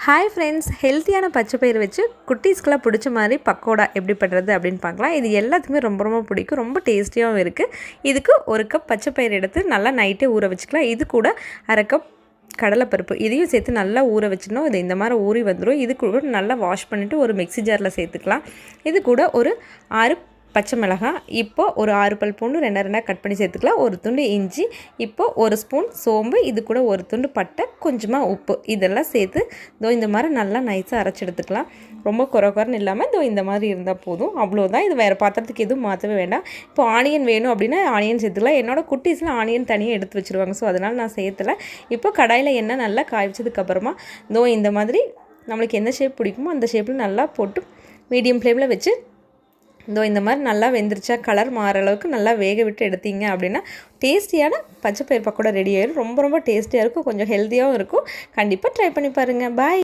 Hi friends, ஹெல்த்தியான பச்சை பயிறு வச்சு குட்டீஸ்க்கெலாம் பிடிச்ச மாதிரி பக்கோடா எப்படி பண்ணுறது அப்படின்னு பார்க்கலாம். இது எல்லாத்துக்குமே ரொம்ப ரொம்ப பிடிக்கும், ரொம்ப டேஸ்டியாகவும் இருக்குது. இதுக்கு 1 கப் பச்சை பயிறு எடுத்து நல்லா நைட்டே ஊற வச்சுக்கலாம். இது கூட 1/2 கப் கடலைப்பருப்பு இதையும் சேர்த்து நல்லா ஊற வச்சிடணும். இது இந்த மாதிரி ஊறி வந்துடும். இது கூட நல்லா வாஷ் பண்ணிவிட்டு ஒரு மிக்ஸி ஜாரில் சேர்த்துக்கலாம். இது கூட ஒரு 6 பச்சை மிளகாய், இப்போ ஒரு 6 பல் பூண்டு 2 கட் பண்ணி சேர்த்துக்கலாம். ஒரு துண்டு இஞ்சி, இப்போ 1 ஸ்பூன் சோம்பு, இது கூட ஒரு துண்டு பட்டை, கொஞ்சமாக உப்பு, இதெல்லாம் சேர்த்து இந்த மாதிரி நல்லா நைஸாக அரைச்சி எடுத்துக்கலாம். ரொம்ப குறன்னு இல்லாமல் இந்த மாதிரி இருந்தால் போதும், அவ்வளோதான். இது வேறு பாத்திரத்துக்கு எதுவும் மாற்றவே வேண்டாம். இப்போ ஆனியன் வேணும் அப்படின்னா ஆனியன் சேர்த்துக்கலாம். என்னோடய குட்டீஸ்லாம் ஆனியன் தனியாக எடுத்து வச்சுருவாங்க, ஸோ அதனால் நான் சேர்த்தலை. இப்போ கடாயில் எண்ணெய் நல்லா காய வச்சதுக்கப்புறமா இந்த மாதிரி நம்மளுக்கு எந்த ஷேப் பிடிக்குமோ அந்த ஷேப்பில் நல்லா போட்டு மீடியம் ஃப்ளேமில் வச்சு இந்த மாதிரி நல்லா வெந்துருச்சா கலர் மாற அளவுக்கு நல்லா வேக விட்டு எடுத்தீங்க அப்படின்னா டேஸ்டியான பச்சை பயிறு பக்கோடா ரெடி ஆயிடும். ரொம்ப ரொம்ப டேஸ்டியாக இருக்கும், கொஞ்சம் ஹெல்த்தியாகவும் இருக்கும். கண்டிப்பாக ட்ரை பண்ணி பாருங்கள். பாய்.